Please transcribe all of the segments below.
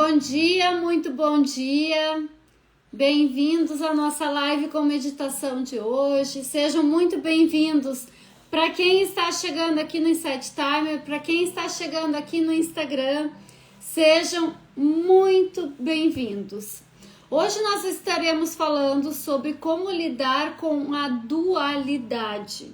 Bom dia, muito bom dia. Bem-vindos à nossa live com meditação de hoje. Sejam muito bem-vindos para quem está chegando aqui no Insight Timer, para quem está chegando aqui no Instagram. Sejam muito bem-vindos. Hoje nós estaremos falando sobre como lidar com a dualidade.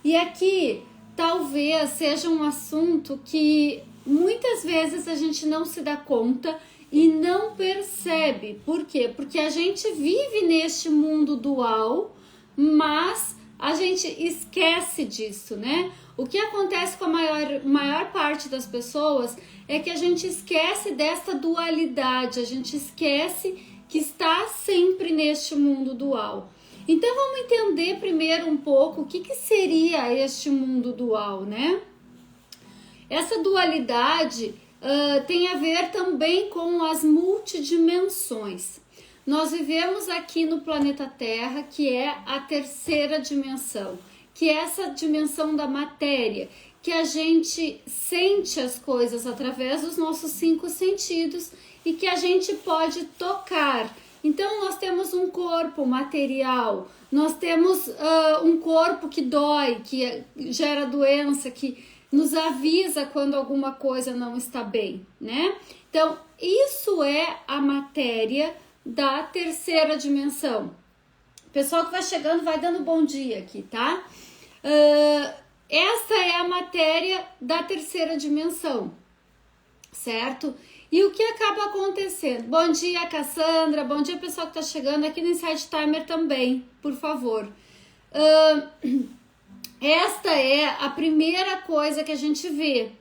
E aqui talvez seja um assunto que muitas vezes a gente não se dá conta e não percebe. Por quê? Porque a gente vive neste mundo dual, mas a gente esquece disso, né? O que acontece com a maior parte das pessoas é que a gente esquece dessa dualidade, a gente esquece que está sempre neste mundo dual. Então vamos entender primeiro um pouco o que seria este mundo dual, né? Essa dualidade tem a ver também com as multidimensões. Nós vivemos aqui no planeta Terra, que é a terceira dimensão, que é essa dimensão da matéria, que a gente sente as coisas através dos nossos 5 sentidos e que a gente pode tocar. Então nós temos um corpo material, nós temos um corpo que dói, que gera doença, que nos avisa quando alguma coisa não está bem, né? Então, isso é a matéria da terceira dimensão. O pessoal que vai chegando vai dando bom dia aqui, tá? Essa é a matéria da terceira dimensão, certo? E o que acaba acontecendo? Bom dia, Cassandra. Bom dia, pessoal que tá chegando aqui no Insight Timer também, por favor. Esta é a primeira coisa que a gente vê,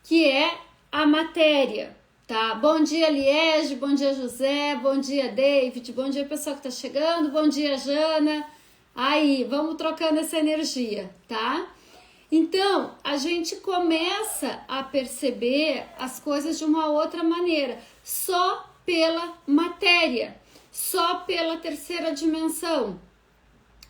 que é a matéria, tá? Bom dia, Liege, bom dia, José, bom dia, David, bom dia, pessoal que tá chegando, bom dia, Jana. Aí, vamos trocando essa energia, tá? Então, a gente começa a perceber as coisas de uma outra maneira, só pela matéria, só pela terceira dimensão.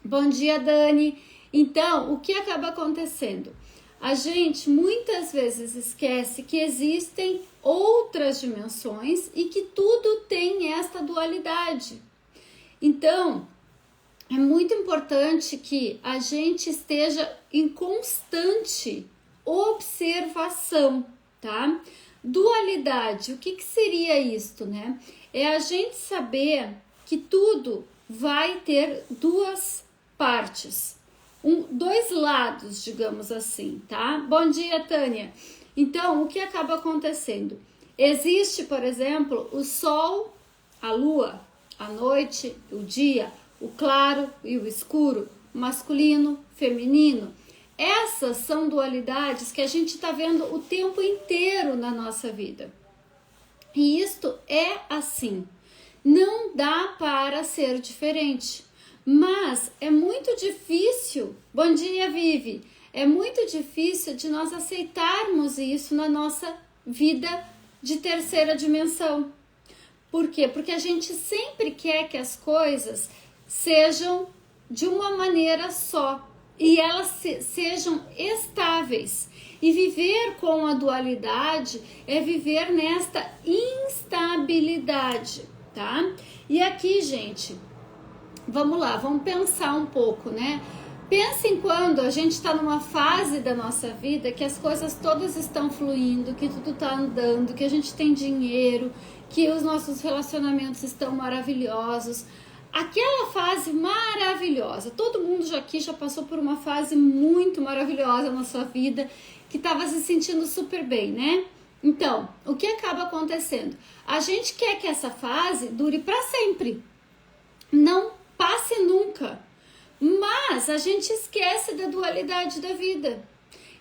Bom dia, Dani. Então, o que acaba acontecendo? A gente muitas vezes esquece que existem outras dimensões e que tudo tem esta dualidade. Então, é muito importante que a gente esteja em constante observação, tá? Dualidade, o que seria isto, né? É a gente saber que tudo vai ter duas partes. Dois lados, digamos assim, tá? Bom dia, Tânia. Então, o que acaba acontecendo? Existe, por exemplo, o sol, a lua, a noite, o dia, o claro e o escuro, masculino, feminino. Essas são dualidades que a gente está vendo o tempo inteiro na nossa vida. E isto é assim. Não dá para ser diferente. Mas é muito difícil, bom dia, Vivi, é muito difícil de nós aceitarmos isso na nossa vida de terceira dimensão. Por quê? Porque a gente sempre quer que as coisas sejam de uma maneira só e elas sejam estáveis. E viver com a dualidade é viver nesta instabilidade, tá? E aqui, gente, vamos lá, vamos pensar um pouco, né? Pensem quando a gente está numa fase da nossa vida que as coisas todas estão fluindo, que tudo está andando, que a gente tem dinheiro, que os nossos relacionamentos estão maravilhosos. Aquela fase maravilhosa, todo mundo aqui já passou por uma fase muito maravilhosa na sua vida, que estava se sentindo super bem, né? Então, o que acaba acontecendo? A gente quer que essa fase dure para sempre, não passe nunca, mas a gente esquece da dualidade da vida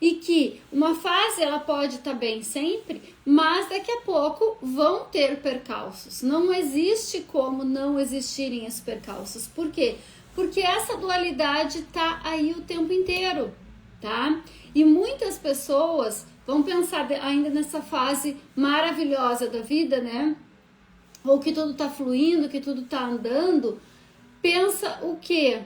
e que uma fase ela pode estar bem sempre, mas daqui a pouco vão ter percalços. Não existe como não existirem esses percalços. Por quê? Porque essa dualidade tá aí o tempo inteiro, tá? E muitas pessoas vão pensar ainda nessa fase maravilhosa da vida, né? Ou que tudo tá fluindo, que tudo tá andando. Pensa o quê?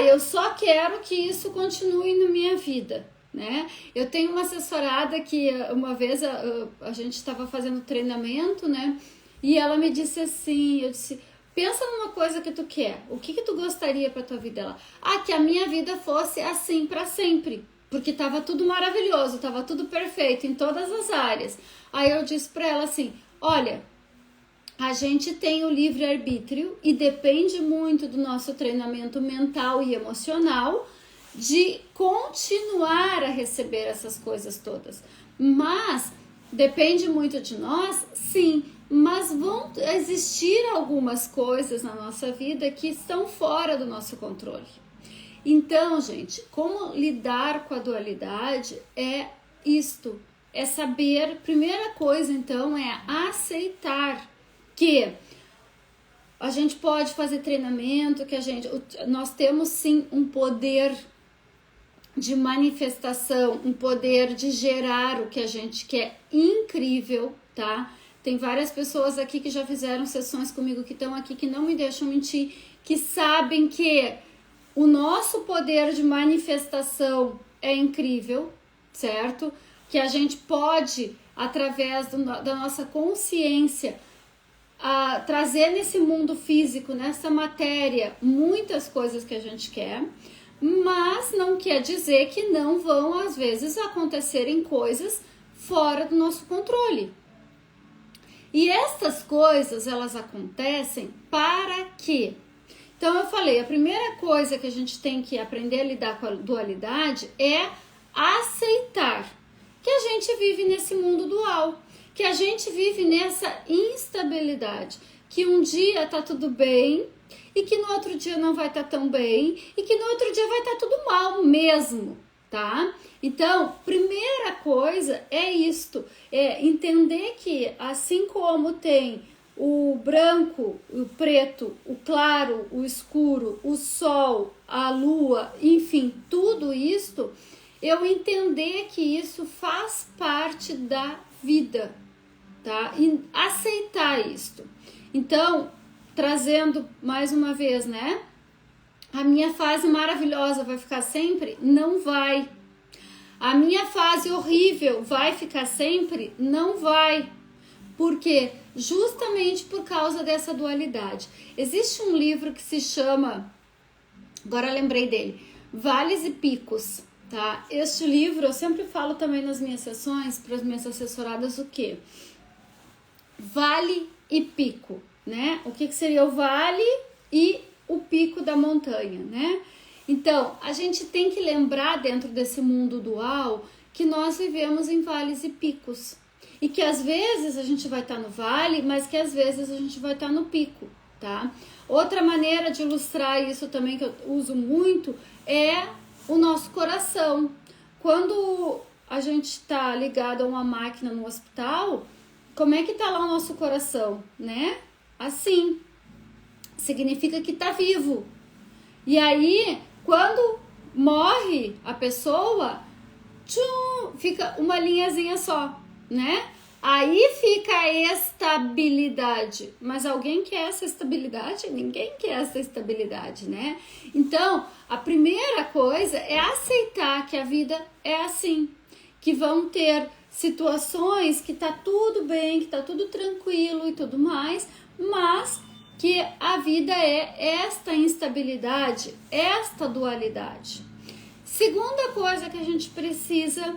Eu só quero que isso continue na minha vida. né? Eu tenho uma assessorada que uma vez a gente estava fazendo treinamento, né? E ela me disse assim, eu disse, pensa numa coisa que tu quer, o que tu gostaria para tua vida? Ela, que a minha vida fosse assim para sempre, porque tava tudo maravilhoso, tava tudo perfeito em todas as áreas. Aí eu disse para ela assim, olha, a gente tem o livre-arbítrio e depende muito do nosso treinamento mental e emocional de continuar a receber essas coisas todas. Mas depende muito de nós, sim, mas vão existir algumas coisas na nossa vida que estão fora do nosso controle. Então, gente, como lidar com a dualidade é isto, é saber, primeira coisa então é aceitar que a gente pode fazer treinamento, que nós temos sim um poder de manifestação, um poder de gerar o que a gente quer incrível, tá? Tem várias pessoas aqui que já fizeram sessões comigo, que estão aqui, que não me deixam mentir, que sabem que o nosso poder de manifestação é incrível, certo? Que a gente pode, através da nossa consciência, trazer nesse mundo físico, nessa matéria, muitas coisas que a gente quer, mas não quer dizer que não vão, às vezes, acontecerem coisas fora do nosso controle. E estas coisas, elas acontecem para quê? Então, eu falei, a primeira coisa que a gente tem que aprender a lidar com a dualidade é aceitar que a gente vive nesse mundo dual, que a gente vive nessa instabilidade, que um dia tá tudo bem e que no outro dia não vai estar tão bem e que no outro dia vai estar tudo mal mesmo, tá? Então, primeira coisa é isto, é entender que assim como tem o branco, o preto, o claro, o escuro, o sol, a lua, enfim, tudo isto, eu entender que isso faz parte da vida, tá? E aceitar isto. Então, trazendo mais uma vez, né? A minha fase maravilhosa vai ficar sempre? Não vai. A minha fase horrível vai ficar sempre? Não vai. Por quê? Justamente por causa dessa dualidade. Existe um livro que se chama, agora lembrei dele, Vales e Picos, tá? Este livro, eu sempre falo também nas minhas sessões, para as minhas assessoradas, o quê? Vale e pico, né? O que seria o vale e o pico da montanha, né? Então, a gente tem que lembrar dentro desse mundo dual que nós vivemos em vales e picos. E que às vezes a gente vai estar no vale, mas que às vezes a gente vai estar no pico, tá? Outra maneira de ilustrar isso também que eu uso muito é o nosso coração. Quando a gente está ligado a uma máquina no hospital, como é que tá lá o nosso coração, né? Assim, significa que tá vivo. E aí, quando morre a pessoa, tchum, fica uma linhazinha só, né? Aí fica a estabilidade. Mas alguém quer essa estabilidade? Ninguém quer essa estabilidade, né? Então, a primeira coisa é aceitar que a vida é assim, que vão ter situações que tá tudo bem, que tá tudo tranquilo e tudo mais, mas que a vida é esta instabilidade, esta dualidade. Segunda coisa que a gente precisa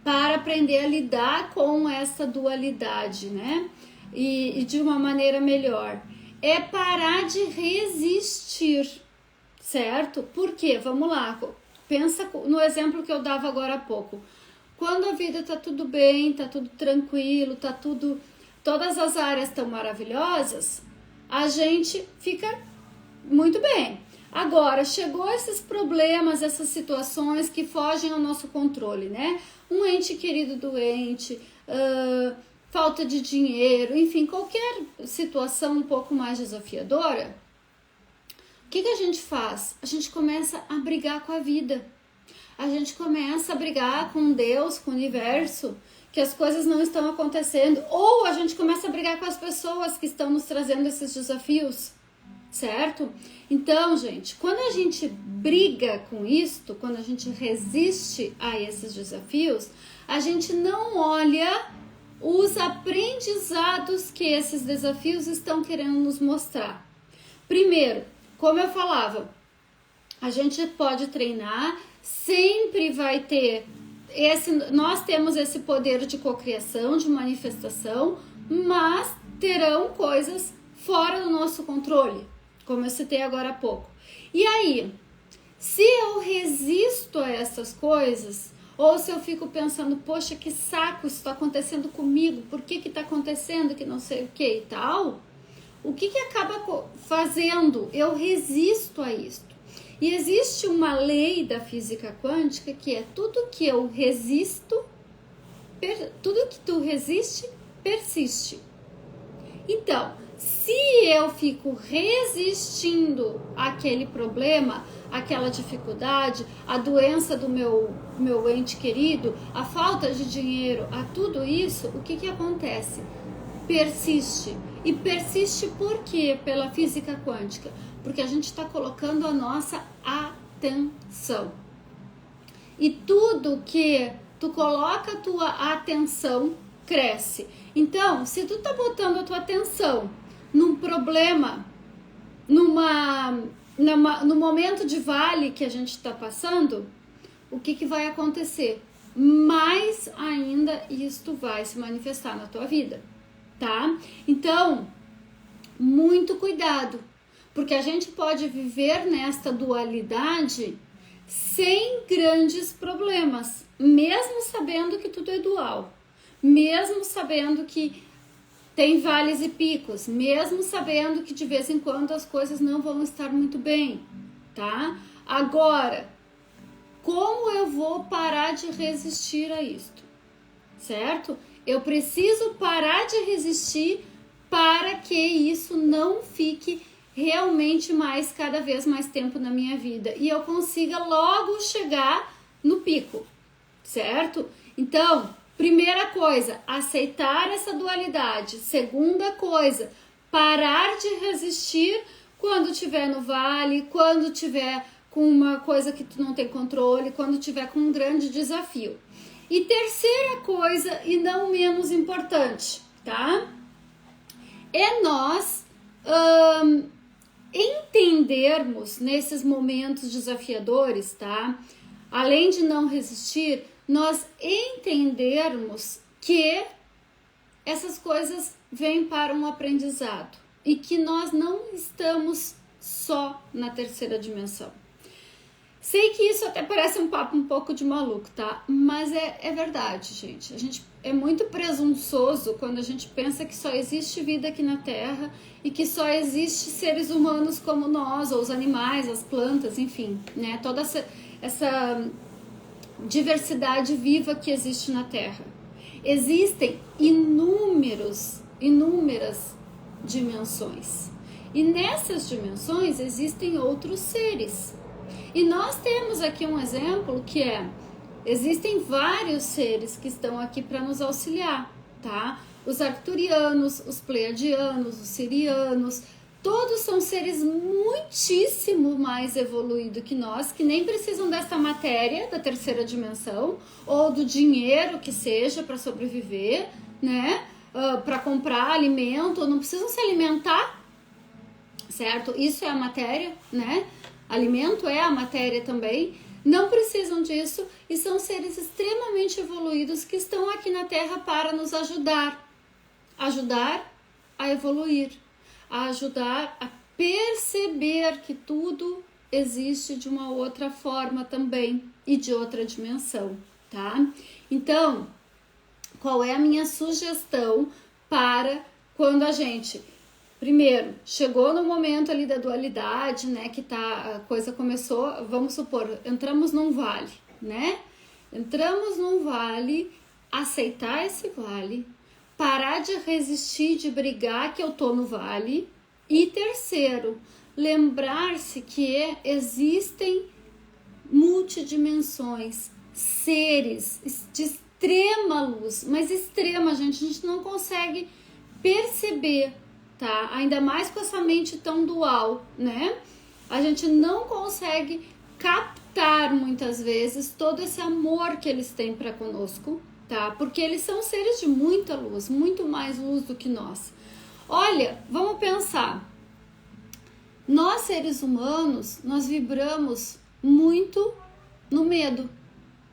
para aprender a lidar com essa dualidade, né? E de uma maneira melhor, é parar de resistir, certo? Por quê? Vamos lá, pensa no exemplo que eu dava agora há pouco. Quando a vida tá tudo bem, tá tudo tranquilo, tá tudo, todas as áreas estão maravilhosas, a gente fica muito bem. Agora, chegou esses problemas, essas situações que fogem ao nosso controle, né? Um ente querido doente, falta de dinheiro, enfim, qualquer situação um pouco mais desafiadora, o que a gente faz? A gente começa a brigar com a vida. A gente começa a brigar com Deus, com o universo, que as coisas não estão acontecendo. Ou a gente começa a brigar com as pessoas que estão nos trazendo esses desafios. certo? Então, gente, quando a gente briga com isto, quando a gente resiste a esses desafios, a gente não olha os aprendizados que esses desafios estão querendo nos mostrar. Primeiro, como eu falava, a gente pode treinar, sempre vai ter nós temos esse poder de cocriação, de manifestação, mas terão coisas fora do nosso controle, como eu citei agora há pouco. E aí, se eu resisto a essas coisas, ou se eu fico pensando, poxa, que saco, isso está acontecendo comigo, por que está acontecendo, que não sei o que e tal, o que acaba fazendo? Eu resisto a isto. E existe uma lei da física quântica que é tudo que eu resisto, tudo que tu resiste, persiste. Então, se eu fico resistindo àquele problema, àquela dificuldade, à doença do meu ente querido, à falta de dinheiro, a tudo isso, o que acontece? Persiste. E persiste por quê? Pela física quântica. Porque a gente está colocando a nossa atenção. E tudo que tu coloca a tua atenção, cresce. Então, se tu tá botando a tua atenção num problema, no momento de vale que a gente está passando, o que vai acontecer? Mais ainda isto vai se manifestar na tua vida, tá? Então, muito cuidado, porque a gente pode viver nesta dualidade sem grandes problemas, mesmo sabendo que tudo é dual, mesmo sabendo que tem vales e picos, mesmo sabendo que de vez em quando as coisas não vão estar muito bem, tá? Agora, como eu vou parar de resistir a isto, certo? Eu preciso parar de resistir para que isso não fique realmente cada vez mais tempo na minha vida e eu consiga logo chegar no pico, certo? Então, primeira coisa, aceitar essa dualidade. Segunda coisa, parar de resistir quando estiver no vale, quando estiver com uma coisa que tu não tem controle, quando estiver com um grande desafio. E terceira coisa, e não menos importante, tá? É nós entendermos nesses momentos desafiadores, tá? Além de não resistir, nós entendermos que essas coisas vêm para um aprendizado e que nós não estamos só na terceira dimensão. Sei que isso até parece um papo um pouco de maluco, tá? Mas é verdade, gente. A gente é muito presunçoso quando a gente pensa que só existe vida aqui na Terra e que só existe seres humanos como nós, ou os animais, as plantas, enfim, né? Toda essa diversidade viva que existe na Terra. Existem inúmeras dimensões. E nessas dimensões existem outros seres. E nós temos aqui um exemplo que existem vários seres que estão aqui para nos auxiliar, tá? Os arcturianos, os pleiadianos, os sirianos, todos são seres muitíssimo mais evoluídos que nós, que nem precisam dessa matéria da terceira dimensão, ou do dinheiro que seja para sobreviver, né? Para comprar alimento, não precisam se alimentar, certo? Isso é a matéria, né? Alimento é a matéria também. Não precisam disso e são seres extremamente evoluídos que estão aqui na Terra para nos ajudar a evoluir, a ajudar a perceber que tudo existe de uma outra forma também e de outra dimensão, tá? Então, qual é a minha sugestão para quando a gente, primeiro, chegou no momento ali da dualidade, né, que a coisa começou, vamos supor, entramos num vale, né? Entramos num vale, aceitar esse vale, parar de resistir, de brigar que eu tô no vale. E terceiro, lembrar-se que existem multidimensões, seres de extrema luz, mas extrema, gente, a gente não consegue perceber, tá? Ainda mais com essa mente tão dual, né? A gente não consegue captar muitas vezes todo esse amor que eles têm para conosco, tá? Porque eles são seres de muita luz, muito mais luz do que nós. Olha, vamos pensar. Nós, seres humanos, nós vibramos muito no medo,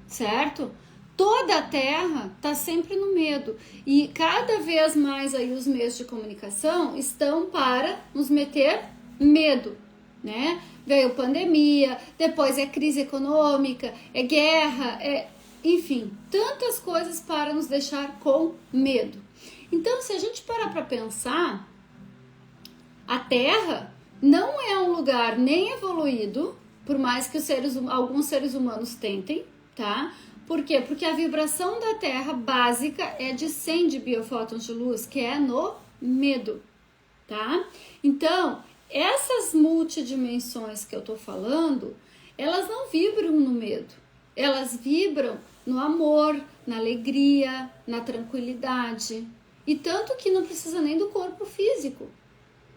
certo? Toda a Terra está sempre no medo e cada vez mais aí os meios de comunicação estão para nos meter medo, né? Veio pandemia, depois é crise econômica, é guerra, enfim, tantas coisas para nos deixar com medo. Então, se a gente parar para pensar, a Terra não é um lugar nem evoluído, por mais que alguns seres humanos tentem, tá? Por quê? Porque a vibração da Terra básica é de 100 de biofótons de luz, que é no medo, tá? Então, essas multidimensões que eu tô falando, elas não vibram no medo, elas vibram no amor, na alegria, na tranquilidade. E tanto que não precisa nem do corpo físico,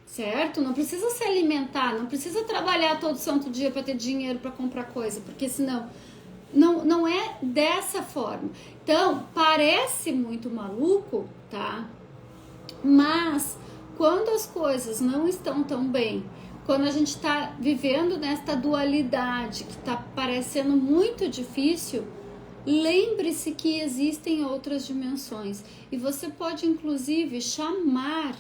certo? Não precisa se alimentar, não precisa trabalhar todo santo dia para ter dinheiro para comprar coisa, porque senão não é dessa forma. Então, parece muito maluco, tá? Mas quando as coisas não estão tão bem, quando a gente está vivendo nesta dualidade que está parecendo muito difícil, lembre-se que existem outras dimensões e você pode inclusive chamar,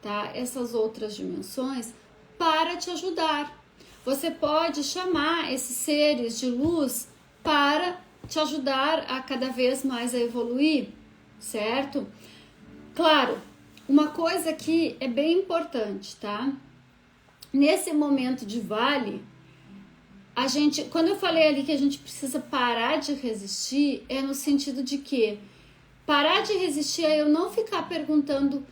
tá, essas outras dimensões para te ajudar. Você pode chamar esses seres de luz para te ajudar a cada vez mais a evoluir, certo? Claro, uma coisa que é bem importante, tá? Nesse momento de vale, quando eu falei ali que a gente precisa parar de resistir, é no sentido de que parar de resistir é eu não ficar perguntando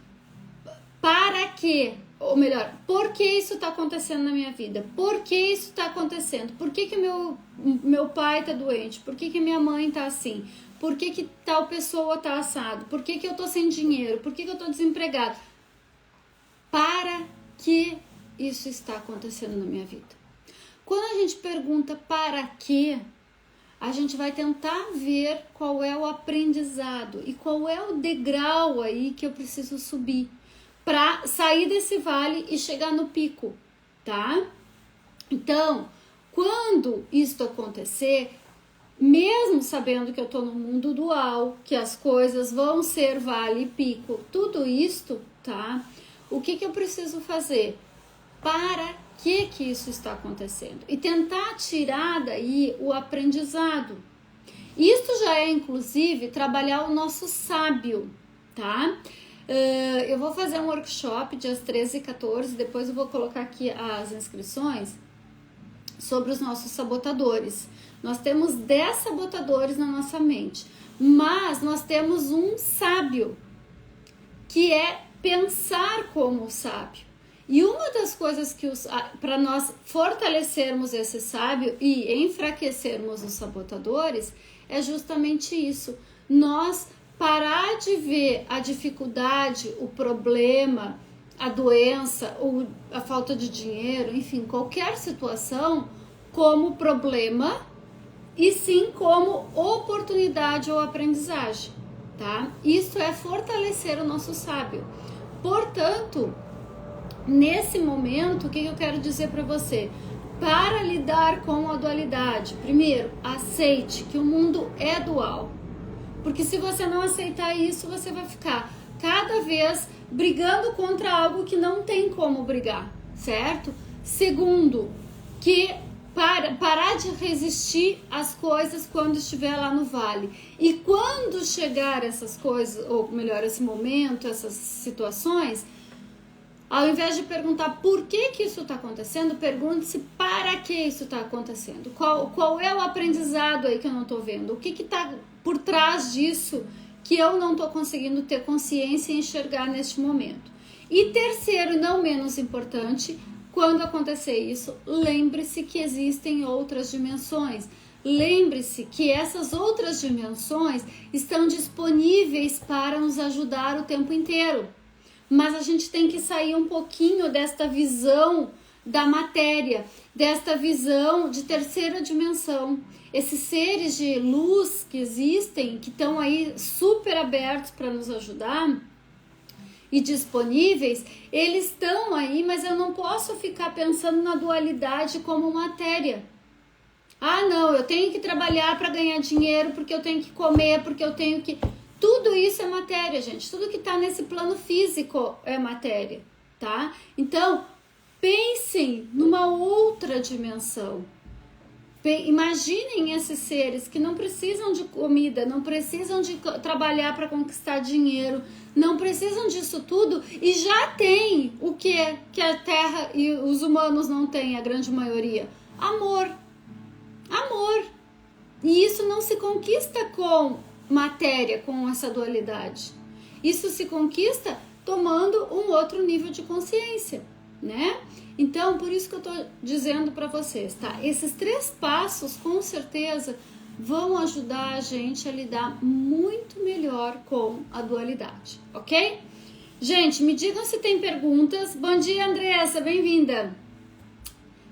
para quê, ou melhor, por que isso está acontecendo na minha vida? Por que isso está acontecendo? Por que meu pai está doente? Por que minha mãe está assim? Por que tal pessoa está assado? Por que eu estou sem dinheiro? Por que eu estou desempregado? Para que isso está acontecendo na minha vida? Quando a gente pergunta para quê, a gente vai tentar ver qual é o aprendizado e qual é o degrau aí que eu preciso subir para sair desse vale e chegar no pico, tá? Então, quando isso acontecer, mesmo sabendo que eu tô no mundo dual, que as coisas vão ser vale e pico, tudo isto, tá? O que eu preciso fazer? Para que isso está acontecendo? E tentar tirar daí o aprendizado. Isso já é, inclusive, trabalhar o nosso sábio, tá? Eu vou fazer um workshop dias 13 e 14, depois eu vou colocar aqui as inscrições, sobre os nossos sabotadores. Nós temos 10 sabotadores na nossa mente, mas nós temos um sábio, que é pensar como o sábio. E uma das coisas que para nós fortalecermos esse sábio e enfraquecermos os sabotadores é justamente isso. Nós parar de ver a dificuldade, o problema, a doença ou a falta de dinheiro, enfim, qualquer situação como problema e sim como oportunidade ou aprendizagem, tá? Isso é fortalecer o nosso sábio. Portanto, nesse momento, o que eu quero dizer para você? Para lidar com a dualidade, primeiro, aceite que o mundo é dual. Porque se você não aceitar isso, você vai ficar cada vez brigando contra algo que não tem como brigar, certo? Segundo, que parar de resistir às coisas quando estiver lá no vale. E quando chegar essas coisas, ou melhor, esse momento, essas situações, ao invés de perguntar por que isso está acontecendo, pergunte-se para que isso está acontecendo. Qual é o aprendizado aí que eu não estou vendo? O que está por trás disso que eu não estou conseguindo ter consciência e enxergar neste momento? E terceiro, não menos importante, quando acontecer isso, lembre-se que existem outras dimensões. Lembre-se que essas outras dimensões estão disponíveis para nos ajudar o tempo inteiro. mas a gente tem que sair um pouquinho desta visão da matéria, desta visão de terceira dimensão. Esses seres de luz que existem, que estão aí super abertos para nos ajudar e disponíveis, eles estão aí, mas eu não posso ficar pensando na dualidade como matéria. Ah, não, eu tenho que trabalhar para ganhar dinheiro, porque eu tenho que comer, porque eu tenho que... Tudo isso é matéria, gente. Tudo que está nesse plano físico é matéria, tá? Então, pensem numa outra dimensão. Imaginem esses seres que não precisam de comida, não precisam de trabalhar para conquistar dinheiro, não precisam disso tudo e já tem o que a Terra e os humanos não têm, a grande maioria: amor. Amor. E isso não se conquista com matéria, com essa dualidade. Isso se conquista tomando um outro nível de consciência, né? Então, por isso que eu tô dizendo para vocês, tá? Esses 3 passos, com certeza, vão ajudar a gente a lidar muito melhor com a dualidade, ok? Gente, me digam se tem perguntas. Bom dia, Andressa, bem-vinda.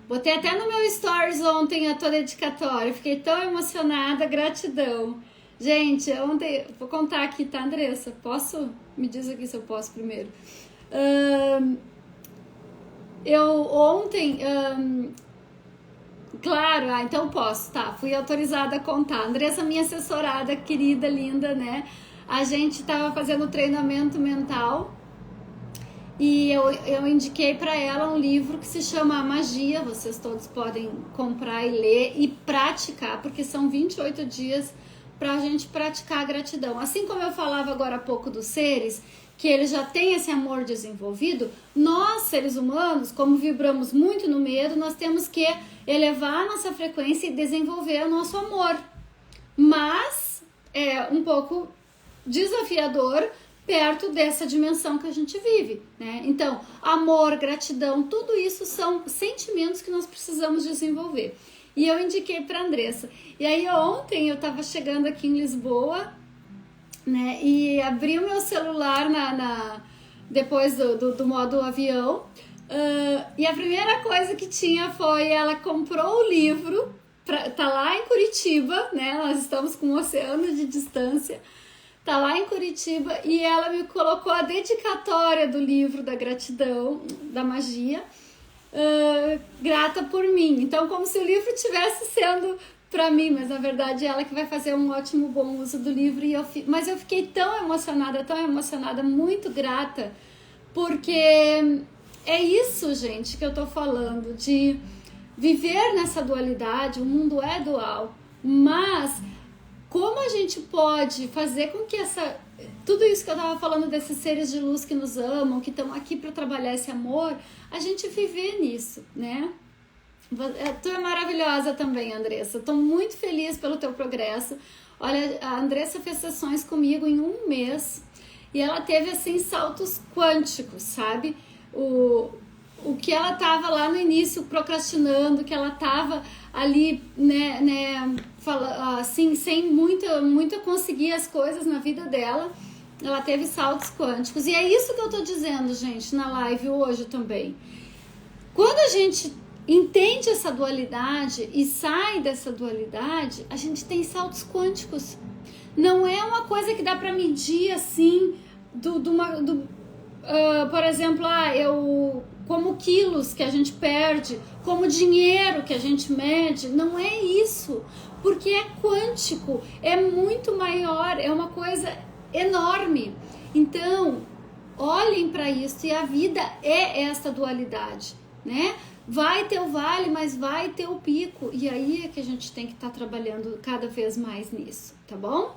Botei até no meu stories ontem a tua dedicatória, fiquei tão emocionada, gratidão. Gente, ontem, vou contar aqui, tá, Andressa? Posso? Me diz aqui se eu posso primeiro. Eu ontem, claro, então posso, tá, fui autorizada a contar. Andressa, minha assessorada, querida, linda, né? A gente tava fazendo treinamento mental e eu indiquei para ela um livro que se chama A Magia. Vocês todos podem comprar e ler e praticar, porque são 28 dias para a gente praticar a gratidão. Assim como eu falava agora há pouco dos seres, que eles já têm esse amor desenvolvido, nós, seres humanos, como vibramos muito no medo, nós temos que elevar a nossa frequência e desenvolver o nosso amor. Mas é um pouco desafiador perto dessa dimensão que a gente vive, né? Então, amor, gratidão, tudo isso são sentimentos que nós precisamos desenvolver. E eu indiquei para Andressa. E aí ontem eu estava chegando aqui em Lisboa, né? E abri o meu celular depois do modo avião. E a primeira coisa que tinha foi, ela comprou o livro, tá lá em Curitiba, né? Nós estamos com um oceano de distância. Tá lá em Curitiba e ela me colocou a dedicatória do livro da gratidão, da magia, grata por mim. Então, como se o livro estivesse sendo para mim, mas na verdade ela que vai fazer um ótimo, bom uso do livro. Mas eu fiquei tão emocionada, muito grata, porque é isso, gente, que eu tô falando, de viver nessa dualidade. O mundo é dual, mas como a gente pode fazer com que tudo isso que eu tava falando, desses seres de luz que nos amam, que estão aqui para trabalhar esse amor, a gente viver nisso, né? Tu é maravilhosa também, Andressa. Tô muito feliz pelo teu progresso. Olha, a Andressa fez sessões comigo em 1 mês e ela teve, assim, saltos quânticos, sabe? O que ela tava lá no início procrastinando, que ela tava ali, né, assim, sem muito conseguir as coisas na vida dela, ela teve saltos quânticos. E é isso que eu tô dizendo, gente, na live hoje também. Quando a gente entende essa dualidade e sai dessa dualidade, a gente tem saltos quânticos. Não é uma coisa que dá para medir assim, por exemplo, como quilos que a gente perde, como dinheiro que a gente mede. Não é isso, porque é quântico, é muito maior, é uma coisa enorme. Então, olhem para isso, e a vida é essa dualidade, né? Vai ter o vale, mas vai ter o pico. E aí é que a gente tem que estar trabalhando cada vez mais nisso, tá bom?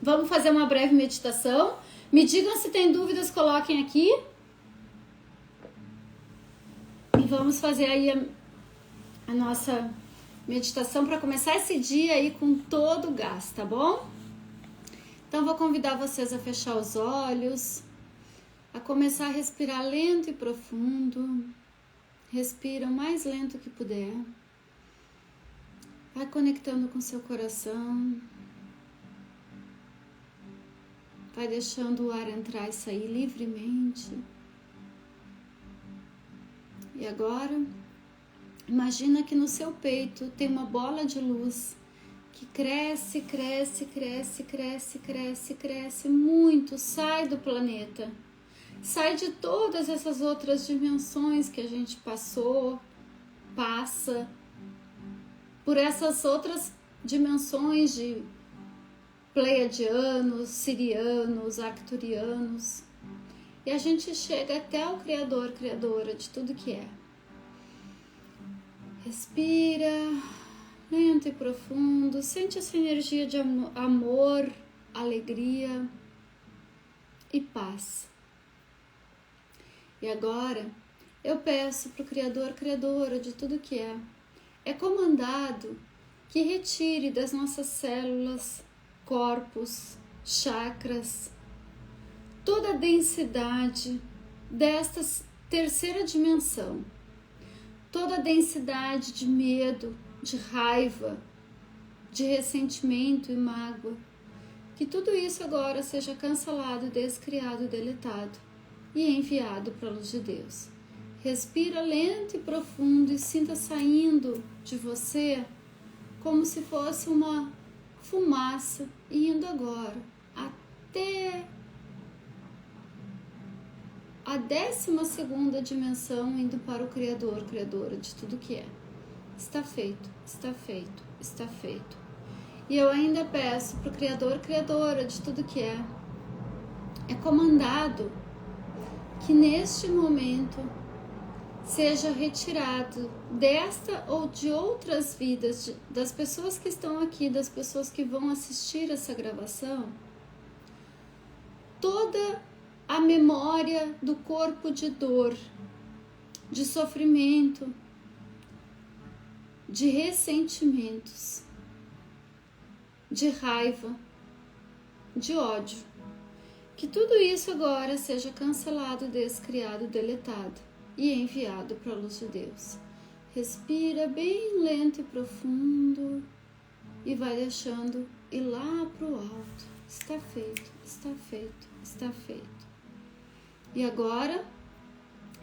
Vamos fazer uma breve meditação. Me digam se tem dúvidas, coloquem aqui. E vamos fazer aí a nossa meditação para começar esse dia aí com todo o gás, tá bom? Então vou convidar vocês a fechar os olhos, a começar a respirar lento e profundo. Respira o mais lento que puder. Vai conectando com seu coração. vai deixando o ar entrar e sair livremente. E agora, imagina que no seu peito tem uma bola de luz que cresce, cresce, cresce, cresce, cresce, cresce muito, sai do planeta. Sai de todas essas outras dimensões que a gente passa, por essas outras dimensões de pleiadianos, sirianos, arcturianos. E a gente chega até o Criador, Criadora de tudo que é. Respira, lento e profundo, sente essa energia de amor, alegria e paz. E agora, eu peço para o Criador, Criadora de tudo que é comandado que retire das nossas células, corpos, chakras, toda a densidade desta terceira dimensão, toda a densidade de medo, de raiva, de ressentimento e mágoa, que tudo isso agora seja cancelado, descriado, deletado e enviado para a luz de Deus. Respira lento e profundo e sinta saindo de você como se fosse uma fumaça, indo agora até a 12ª dimensão, indo para o Criador, Criadora de tudo que é. Está feito, está feito, está feito. E eu ainda peço para o Criador, Criadora de tudo que é comandado que neste momento seja retirado desta ou de outras vidas, das pessoas que estão aqui, das pessoas que vão assistir essa gravação, toda a memória do corpo de dor, de sofrimento, de ressentimentos, de raiva, de ódio. Que tudo isso agora seja cancelado, descriado, deletado e enviado para a luz de Deus. Respira bem lento e profundo e vai deixando ir lá para o alto. Está feito, está feito, está feito. E agora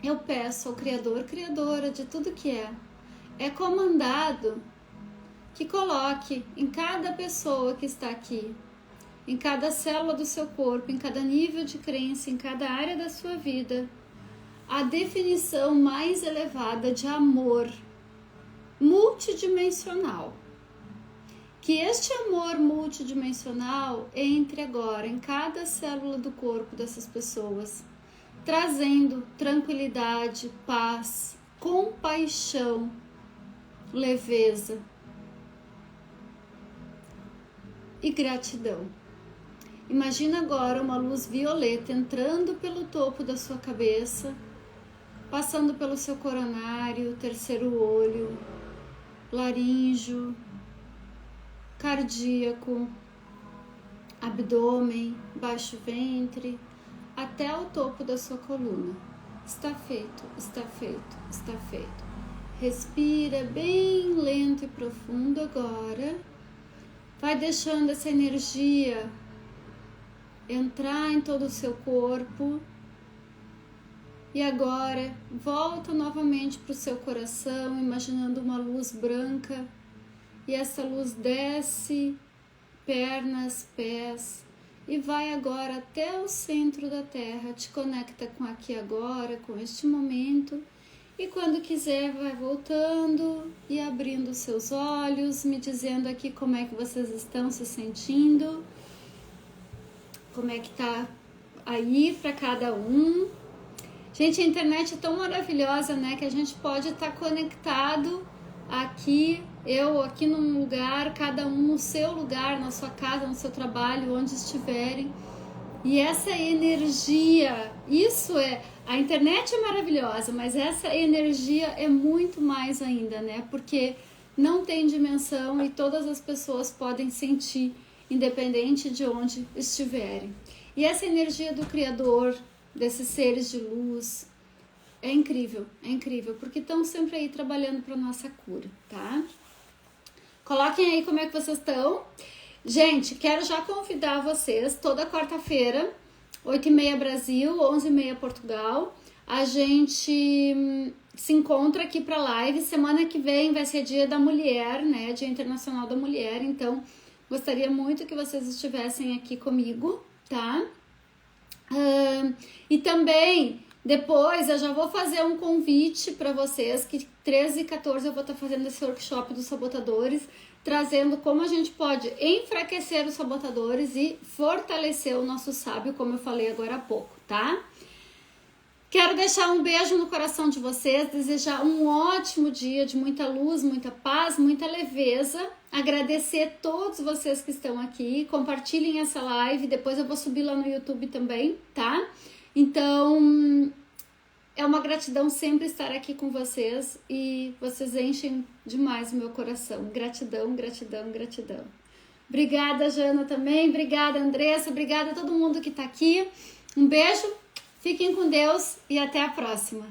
eu peço ao Criador, Criadora de tudo que é comandado que coloque em cada pessoa que está aqui, em cada célula do seu corpo, em cada nível de crença, em cada área da sua vida, a definição mais elevada de amor multidimensional. Que este amor multidimensional entre agora em cada célula do corpo dessas pessoas, trazendo tranquilidade, paz, compaixão, leveza e gratidão. Imagina agora uma luz violeta entrando pelo topo da sua cabeça, passando pelo seu coronário, terceiro olho, laríngeo, cardíaco, abdômen, baixo ventre, até o topo da sua coluna. Está feito, está feito, está feito. Respira bem lento e profundo agora. Vai deixando essa energia entrar em todo o seu corpo. E agora, volta novamente para o seu coração, imaginando uma luz branca. E essa luz desce, pernas, pés, e vai agora até o centro da Terra. Te conecta com aqui agora, com este momento. E quando quiser, vai voltando e abrindo seus olhos, me dizendo aqui como é que vocês estão se sentindo. Como é que tá aí para cada um. Gente, a internet é tão maravilhosa, né? Que a gente pode estar conectado aqui, eu aqui num lugar, cada um no seu lugar, na sua casa, no seu trabalho, onde estiverem. E essa energia, a internet é maravilhosa, mas essa energia é muito mais ainda, né? Porque não tem dimensão e todas as pessoas podem sentir, independente de onde estiverem. E essa energia do Criador, desses seres de luz, é incrível, porque estão sempre aí trabalhando para nossa cura, tá? Coloquem aí como é que vocês estão. Gente, quero já convidar vocês, toda quarta-feira, 8h30 Brasil, 11h30 Portugal, a gente se encontra aqui para live. Semana que vem vai ser Dia da Mulher, né? Dia Internacional da Mulher, então gostaria muito que vocês estivessem aqui comigo, tá? E também, depois eu já vou fazer um convite para vocês, que 13 e 14 eu vou estar fazendo esse workshop dos sabotadores, trazendo como a gente pode enfraquecer os sabotadores e fortalecer o nosso sábio, como eu falei agora há pouco, tá? Quero deixar um beijo no coração de vocês, desejar um ótimo dia de muita luz, muita paz, muita leveza. Agradecer todos vocês que estão aqui, compartilhem essa live, depois eu vou subir lá no YouTube também, tá? Então, é uma gratidão sempre estar aqui com vocês e vocês enchem demais o meu coração. Gratidão, gratidão, gratidão. Obrigada, Jana, também. Obrigada, Andressa. Obrigada a todo mundo que tá aqui. Um beijo, fiquem com Deus e até a próxima.